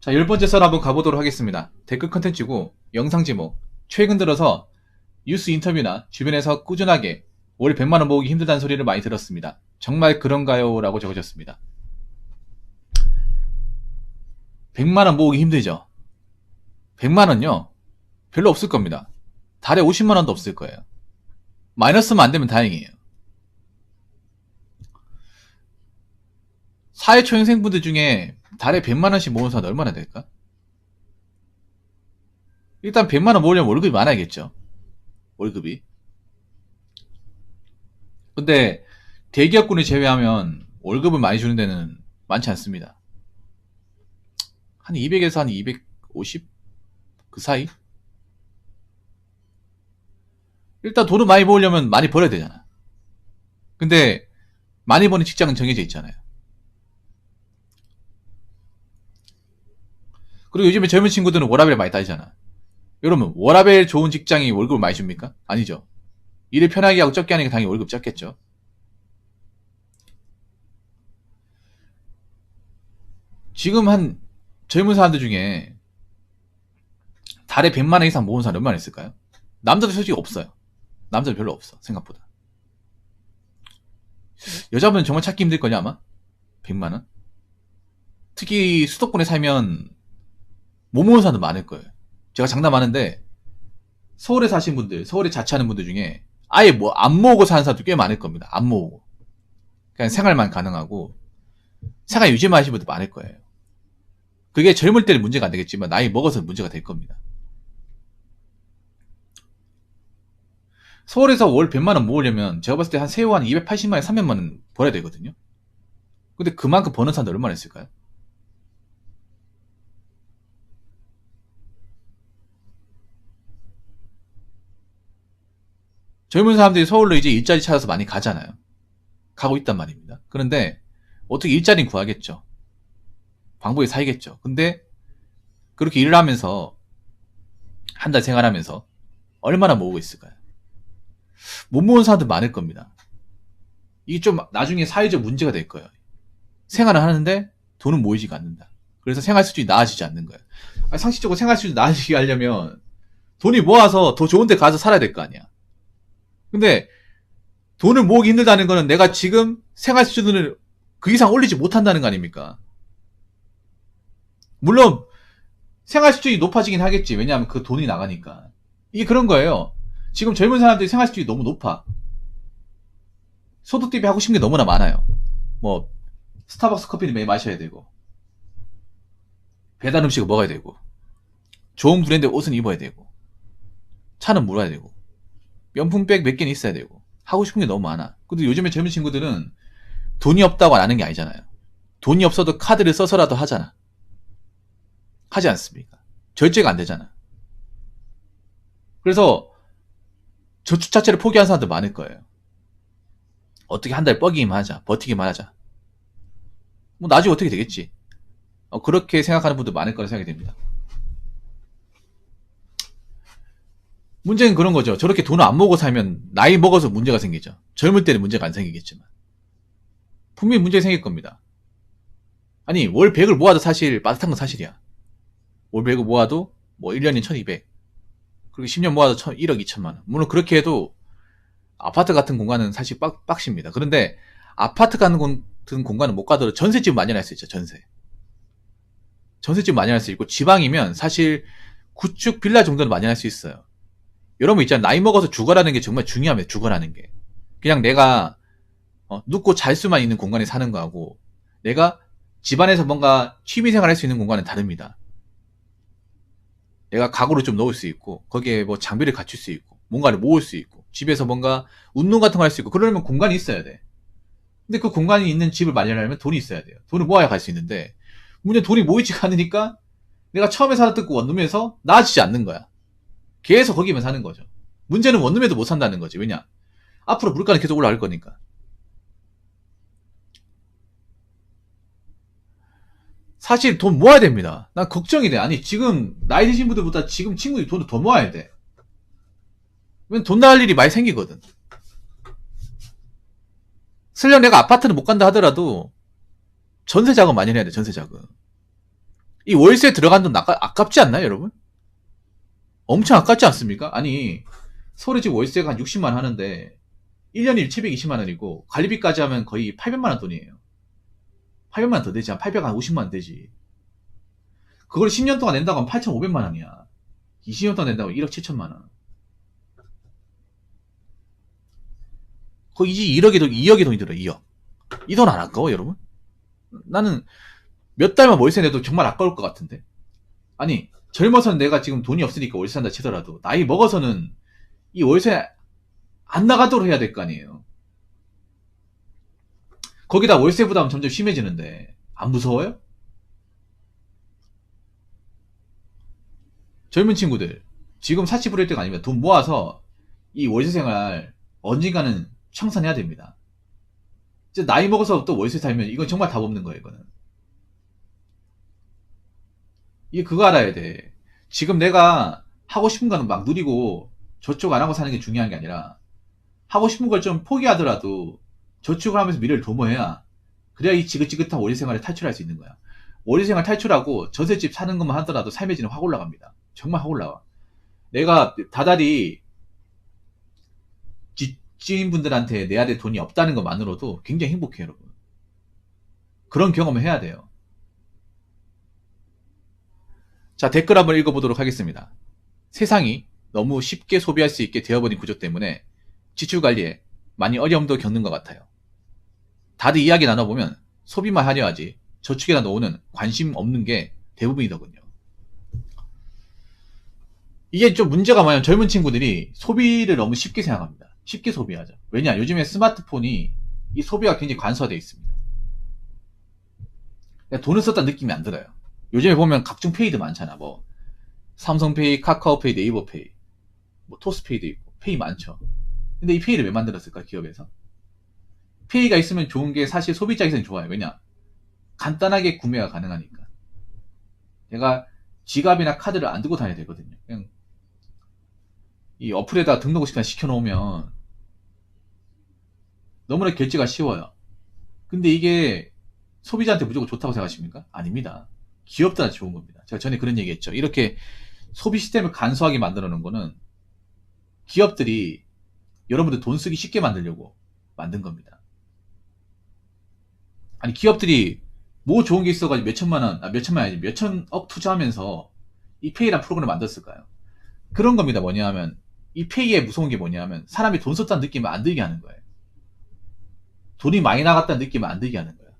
자, 10번째 썰 한번 가보도록 하겠습니다. 댓글 컨텐츠고 영상 제목. 최근 들어서 뉴스 인터뷰나 주변에서 꾸준하게 월 100만원 모으기 힘들다는 소리를 많이 들었습니다. 정말 그런가요? 라고 적어줬습니다. 100만원 모으기 힘들죠? 100만원요? 별로 없을 겁니다. 달에 50만원도 없을 거예요. 마이너스만 안 되면 다행이에요. 사회초년생분들 중에 달에 100만원씩 모으는 사람 얼마나 될까? 일단 100만원 모으려면 월급이 많아야겠죠. 월급이. 근데 대기업군을 제외하면 월급을 많이 주는 데는 많지 않습니다. 한 200에서 한 250? 그 사이? 일단 돈을 많이 모으려면 많이 벌어야 되잖아. 근데 많이 버는 직장은 정해져 있잖아요. 그리고 요즘에 젊은 친구들은 워라밸 많이 따지잖아. 여러분, 워라밸 좋은 직장이 월급을 많이 줍니까? 아니죠. 일을 편하게 하고 적게 하는 게 당연히 월급 적겠죠. 지금 한 젊은 사람들 중에 달에 100만원 이상 모은 사람 얼마나 있을까요? 남자들 솔직히 없어요. 남자들 별로 없어, 생각보다. 여자분은 정말 찾기 힘들걸요, 아마? 100만원? 특히 수도권에 살면 못 모으는 사람도 많을 거예요. 제가 장담하는데 서울에 사신 분들, 서울에 자취하는 분들 중에 아예 뭐 안 모으고 사는 사람도 꽤 많을 겁니다. 안 모으고. 그냥 생활만 가능하고 생활 유지만 하시는 분들 많을 거예요. 그게 젊을 때는 문제가 안 되겠지만 나이 먹어서 문제가 될 겁니다. 서울에서 월 100만원 모으려면 제가 봤을 때 한 세후 한 280만원, 300만원 벌어야 되거든요. 근데 그만큼 버는 사람들 얼마나 있을까요? 젊은 사람들이 서울로 이제 일자리 찾아서 많이 가잖아요. 가고 있단 말입니다. 그런데 어떻게 일자리는 구하겠죠. 방법이 사이겠죠. 근데 그렇게 일을 하면서 한 달 생활하면서 얼마나 모으고 있을까요? 못 모은 사람들 많을 겁니다. 이게 좀 나중에 사회적 문제가 될 거예요. 생활을 하는데 돈은 모이지가 않는다. 그래서 생활 수준이 나아지지 않는 거예요. 상식적으로 생활 수준이 나아지게 하려면 돈이 모아서 더 좋은 데 가서 살아야 될 거 아니야. 근데 돈을 모으기 힘들다는 거는 내가 지금 생활 수준을 그 이상 올리지 못한다는 거 아닙니까? 물론 생활 수준이 높아지긴 하겠지. 왜냐하면 그 돈이 나가니까. 이게 그런 거예요. 지금 젊은 사람들이 생활 수준이 너무 높아. 소득 대비 하고 싶은 게 너무나 많아요. 뭐 스타벅스 커피는 매일 마셔야 되고, 배달 음식을 먹어야 되고, 좋은 브랜드 옷은 입어야 되고, 차는 몰아야 되고, 명품백 몇 개는 있어야 되고, 하고 싶은 게 너무 많아. 근데 요즘에 젊은 친구들은 돈이 없다고 안 하는 게 아니잖아요. 돈이 없어도 카드를 써서라도 하잖아. 하지 않습니까? 절제가 안 되잖아. 그래서 저축 자체를 포기한 사람들 많을 거예요. 어떻게 한 달 뻐기기만 하자, 버티기만 하자. 뭐 나중에 어떻게 되겠지. 그렇게 생각하는 분들 많을 거라 생각이 됩니다. 문제는 그런 거죠. 저렇게 돈을 안 모으고 살면 나이 먹어서 문제가 생기죠. 젊을 때는 문제가 안 생기겠지만 분명히 문제가 생길 겁니다. 아니 월 100을 모아도 사실 빠듯한 건 사실이야. 월 100을 모아도 뭐 1년에 1200, 그리고 10년 모아도 1억 2천만원. 물론 그렇게 해도 아파트 같은 공간은 사실 빡십니다. 그런데 아파트 같은 공간은 못 가더라도 전셋집 마련할 수 있죠. 전셋집 마련할 수 있고, 지방이면 사실 구축 빌라 정도는 마련할 수 있어요. 여러분 있잖아요. 나이 먹어서 주거라는 게 정말 중요합니다. 주거라는 게. 그냥 내가 눕고 잘 수만 있는 공간에 사는 거하고 내가 집안에서 뭔가 취미생활 할 수 있는 공간은 다릅니다. 내가 가구를 좀 넣을 수 있고, 거기에 뭐 장비를 갖출 수 있고, 뭔가를 모을 수 있고, 집에서 뭔가 운동 같은 거 할 수 있고, 그러려면 공간이 있어야 돼. 근데 그 공간이 있는 집을 마련하려면 돈이 있어야 돼요. 돈을 모아야 갈 수 있는데, 문제는 돈이 모이지가 않으니까 내가 처음에 살았던 그 원룸에서 나아지지 않는 거야. 계속 거기만 사는 거죠. 문제는 원룸에도 못 산다는 거지. 왜냐? 앞으로 물가는 계속 올라갈 거니까. 사실 돈 모아야 됩니다. 난 걱정이 돼. 아니 지금 나이 드신 분들보다 지금 친구들이 돈을 더 모아야 돼. 왜냐면 돈 나갈 일이 많이 생기거든. 설령 내가 아파트는 못 간다 하더라도 전세 자금 마련해야 돼. 전세 자금. 이 월세 들어간 돈 아깝지 않나요, 여러분? 엄청 아깝지 않습니까? 아니, 서울에 지금 월세가 한 60만 원 하는데 1년이 720만 원이고 관리비까지 하면 거의 800만 원 돈이에요. 800만 원 더 되지. 한 850만 원 되지. 그걸 10년 동안 낸다고 하면 8,500만 원이야. 20년 동안 낸다고 하면 1억 7천만 원. 거의 이제 2억의 돈이 들어요. 2억. 이 돈 안 아까워, 여러분? 나는 몇 달만 월세 내도 정말 아까울 것 같은데. 아니, 젊어서는 내가 지금 돈이 없으니까 월세 한다 치더라도 나이 먹어서는 이 월세 안 나가도록 해야 될 거 아니에요. 거기다 월세 부담 점점 심해지는데 안 무서워요? 젊은 친구들 지금 사치 부릴 때가 아니면 돈 모아서 이 월세 생활 언젠가는 청산해야 됩니다. 이제 나이 먹어서 또 월세 살면 이건 정말 답 없는 거예요. 이거는 이게 그거 알아야 돼. 지금 내가 하고 싶은 거는 막 누리고 저축 안 하고 사는 게 중요한 게 아니라 하고 싶은 걸 좀 포기하더라도 저축을 하면서 미래를 도모해야 그래야 이 지긋지긋한 월세 생활에 탈출할 수 있는 거야. 월세 생활 탈출하고 전셋집 사는 것만 하더라도 삶의 질은 확 올라갑니다. 정말 확 올라와. 내가 다달이 집주인분들한테 내야 될 돈이 없다는 것만으로도 굉장히 행복해요, 여러분. 그런 경험을 해야 돼요. 자, 댓글 한번 읽어보도록 하겠습니다. 세상이 너무 쉽게 소비할 수 있게 되어버린 구조 때문에 지출 관리에 많이 어려움도 겪는 것 같아요. 다들 이야기 나눠보면 소비만 하려 하지 저축이나 노후는 관심 없는 게 대부분이더군요. 이게 좀 문제가 뭐냐면 젊은 친구들이 소비를 너무 쉽게 생각합니다. 쉽게 소비하죠. 왜냐? 요즘에 스마트폰이 이 소비가 굉장히 관소화되어 있습니다. 돈을 썼다는 느낌이 안 들어요. 요즘에 보면 각종 페이도 많잖아. 뭐 삼성페이, 카카오페이, 네이버페이, 뭐 토스페이도 있고 페이 많죠. 근데 이 페이를 왜 만들었을까? 기업에서 페이가 있으면 좋은 게 사실 소비자 입장에서는 좋아요. 왜냐? 간단하게 구매가 가능하니까. 제가 지갑이나 카드를 안 들고 다녀야 되거든요. 그냥 이 어플에다 등록을 시켜놓으면 너무나 결제가 쉬워요. 근데 이게 소비자한테 무조건 좋다고 생각하십니까? 아닙니다. 기업들한테 좋은 겁니다. 제가 전에 그런 얘기 했죠. 이렇게 소비 시스템을 간소하게 만들어 놓은 거는 기업들이 여러분들 돈 쓰기 쉽게 만들려고 만든 겁니다. 아니, 기업들이 뭐 좋은 게 있어가지고 몇천만 원, 몇천만 원이 아니지, 몇천억 투자하면서 이 페이란 프로그램을 만들었을까요? 그런 겁니다. 뭐냐 하면, 이 페이의 무서운 게 뭐냐 하면, 사람이 돈 썼다는 느낌을 안 들게 하는 거예요. 돈이 많이 나갔다는 느낌을 안 들게 하는 거예요.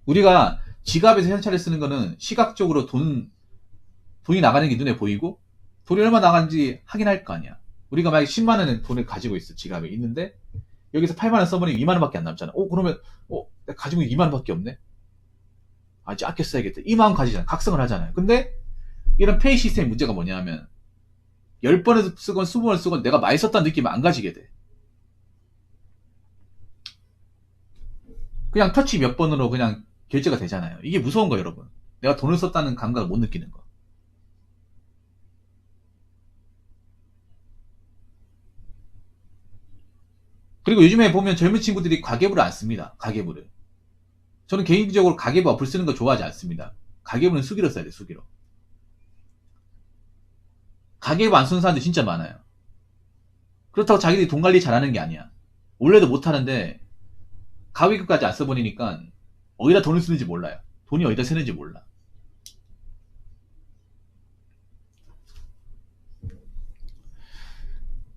우리가 지갑에서 현찰을 쓰는 거는 시각적으로 돈이 나가는 게 눈에 보이고, 돈이 얼마 나간지 확인할 거 아니야. 우리가 만약에 10만 원의 돈을 가지고 있어, 지갑에 있는데, 여기서 8만 원 써버리면 2만 원밖에 안 남잖아. 그러면, 내가 가지고 있는 2만 원밖에 없네? 아, 이제 아껴 써야겠다. 이 마음 가지잖아요. 각성을 하잖아요. 근데, 이런 페이 시스템의 문제가 뭐냐 하면, 10번을 쓰건 20번을 쓰건 내가 많이 썼다는 느낌을 안 가지게 돼. 그냥 터치 몇 번으로 그냥 결제가 되잖아요. 이게 무서운 거예요, 여러분. 내가 돈을 썼다는 감각을 못 느끼는 거. 그리고 요즘에 보면 젊은 친구들이 가계부를 안 씁니다. 가계부를. 저는 개인적으로 가계부 어플 쓰는 거 좋아하지 않습니다. 가계부는 수기로 써야 돼, 수기로. 가계부 안 쓰는 사람들 진짜 많아요. 그렇다고 자기들이 돈 관리 잘하는 게 아니야. 원래도 못하는데 가계부까지 안 써버리니까 어디다 돈을 쓰는지 몰라요. 돈이 어디다 쓰는지 몰라.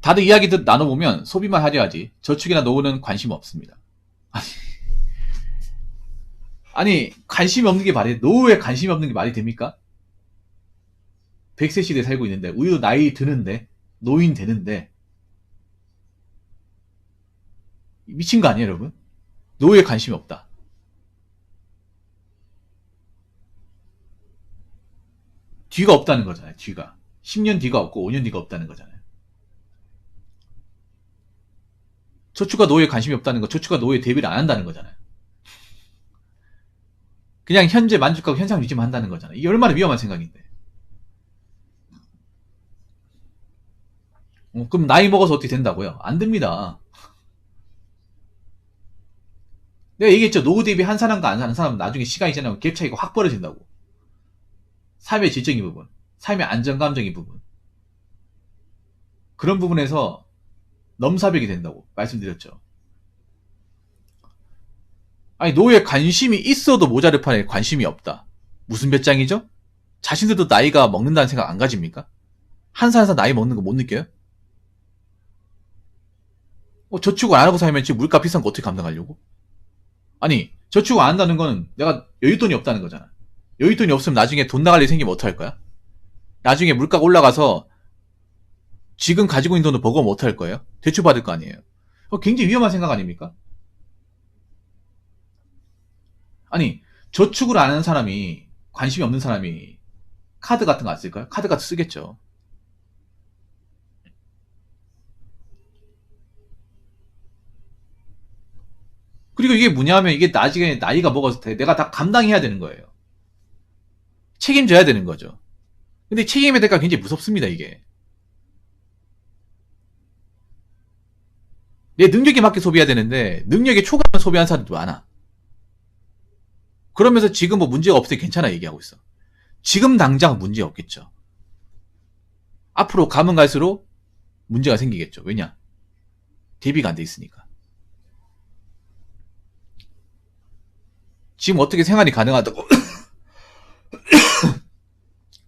다들 이야기들 나눠보면 소비만 하려 하지 저축이나 노후는 관심 없습니다. 아니 관심이 없는 게 말이 노후에 관심이 없는 게 말이 됩니까? 100세 시대에 살고 있는데 우리도 나이 드는데 노인 되는데 미친 거 아니에요, 여러분? 노후에 관심이 없다. 뒤가 없다는 거잖아요. 뒤가 10년 뒤가 없고 5년 뒤가 없다는 거잖아요. 저축과 노후에 관심이 없다는 거, 저축과 노후에 대비를 안 한다는 거잖아요. 그냥 현재 만족하고 현상 유지만 한다는 거잖아요. 이게 얼마나 위험한 생각인데. 그럼 나이 먹어서 어떻게 된다고요? 안 됩니다. 내가 얘기했죠. 노후 대비 한 사람과 안 사는 사람은 나중에 시간이 지나면 갭 차이가 확 벌어진다고. 삶의 질적인 부분, 삶의 안정감적인 부분, 그런 부분에서 넘사벽이 된다고 말씀드렸죠. 아니, 노후에 관심이 있어도 모자를 판에 관심이 없다. 무슨 배짱이죠? 자신들도 나이가 먹는다는 생각 안 가집니까? 한 살 한 살 나이 먹는 거 못 느껴요? 저축을 안 하고 살면 지금 물가 비싼 거 어떻게 감당하려고? 아니, 저축을 안 한다는 거는 내가 여윳돈이 없다는 거잖아. 여윳돈이 없으면 나중에 돈 나갈 일이 생기면 어떡할 거야? 나중에 물가가 올라가서 지금 가지고 있는 돈을 버거우면 어떡할 거예요? 대출받을 거 아니에요? 굉장히 위험한 생각 아닙니까? 아니, 저축을 안 하는 사람이, 관심이 없는 사람이 카드 같은 거 안 쓸까요? 카드 같은 거 쓰겠죠. 그리고 이게 뭐냐면 이게 나중에 나이가 먹어서 내가 다 감당해야 되는 거예요. 책임져야 되는 거죠. 근데 책임의 대가가 굉장히 무섭습니다, 이게. 내 능력에 맞게 소비해야 되는데 능력에 초과하면 소비하는 사람도 많아. 그러면서 지금 뭐 문제가 없을 때 괜찮아 얘기하고 있어. 지금 당장 문제 없겠죠. 앞으로 가면 갈수록 문제가 생기겠죠. 왜냐? 대비가 안 돼 있으니까. 지금 어떻게 생활이 가능하다고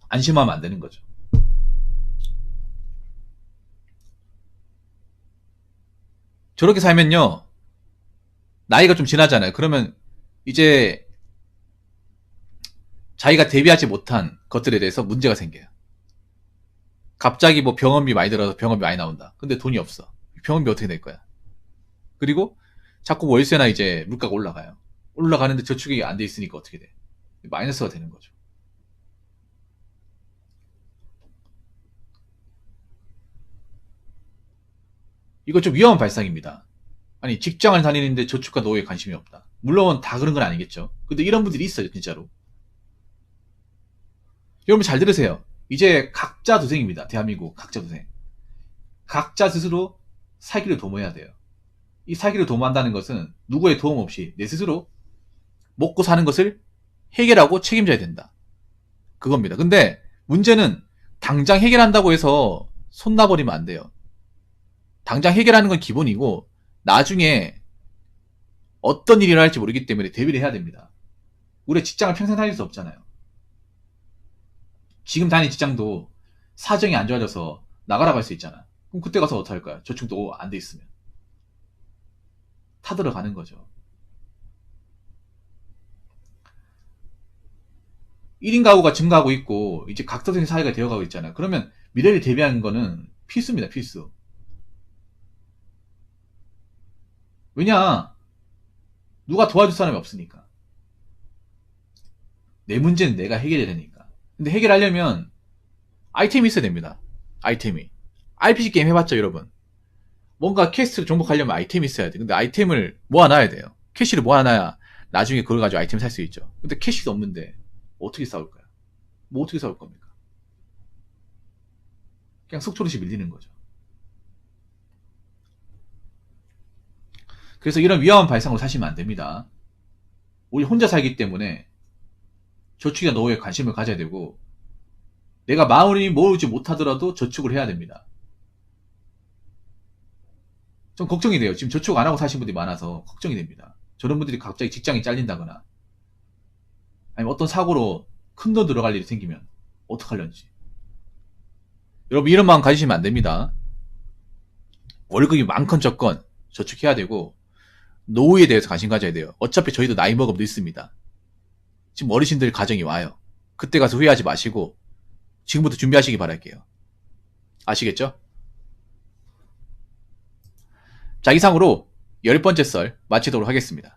안심하면 안 되는 거죠. 저렇게 살면요, 나이가 좀 지나잖아요. 그러면 이제 자기가 대비하지 못한 것들에 대해서 문제가 생겨요. 갑자기 뭐 병원비 많이 들어서 병원비 많이 나온다. 근데 돈이 없어. 병원비 어떻게 될 거야? 그리고 자꾸 월세나 이제 물가가 올라가요. 올라가는데 저축이 안 돼 있으니까 어떻게 돼? 마이너스가 되는 거죠. 이거 좀 위험한 발상입니다. 아니, 직장을 다니는데 저축과 노후에 관심이 없다. 물론 다 그런 건 아니겠죠. 근데 이런 분들이 있어요, 진짜로. 여러분 잘 들으세요. 이제 각자 도생입니다. 대한민국 각자 도생. 각자 스스로 살기를 도모해야 돼요. 이 살기를 도모한다는 것은 누구의 도움 없이 내 스스로 먹고 사는 것을 해결하고 책임져야 된다. 그겁니다. 근데 문제는 당장 해결한다고 해서 손 놔버리면 안 돼요. 당장 해결하는 건 기본이고 나중에 어떤 일이 일어날지 모르기 때문에 대비를 해야 됩니다. 우리 직장을 평생 다닐 수 없잖아요. 지금 다니는 직장도 사정이 안 좋아져서 나가라고 할 수 있잖아. 그럼 그때 가서 어떡할 거야? 저축도 안 돼 있으면. 타들어가는 거죠. 1인 가구가 증가하고 있고 이제 각자적인 사회가 되어가고 있잖아요. 그러면 미래를 대비하는 거는 필수입니다. 필수. 왜냐? 누가 도와줄 사람이 없으니까. 내 문제는 내가 해결해야 되니까. 근데 해결하려면 아이템이 있어야 됩니다. 아이템이. RPG 게임 해봤죠, 여러분? 뭔가 퀘스트를 정복하려면 아이템이 있어야 돼. 근데 아이템을 모아놔야 돼요. 캐시를 모아놔야 나중에 그걸 가지고 아이템 살 수 있죠. 근데 캐시도 없는데 어떻게 싸울까요? 뭐 어떻게 싸울 겁니까? 그냥 속초릇이 밀리는 거죠. 그래서 이런 위험한 발상으로 사시면 안 됩니다. 우리 혼자 살기 때문에 저축이나 노후에 관심을 가져야 되고 내가 마음이 모으지 못하더라도 저축을 해야 됩니다. 좀 걱정이 돼요. 지금 저축 안 하고 사신 분들이 많아서 걱정이 됩니다. 저런 분들이 갑자기 직장이 잘린다거나 아니면 어떤 사고로 큰 돈 들어갈 일이 생기면 어떡하려는지. 여러분 이런 마음 가지시면 안 됩니다. 월급이 많건 적건 저축해야 되고 노후에 대해서 관심 가져야 돼요. 어차피 저희도 나이 먹으면 늦습니다. 지금 어르신들 가정이 와요. 그때 가서 후회하지 마시고 지금부터 준비하시기 바랄게요. 아시겠죠? 자, 이상으로 10번째 썰 마치도록 하겠습니다.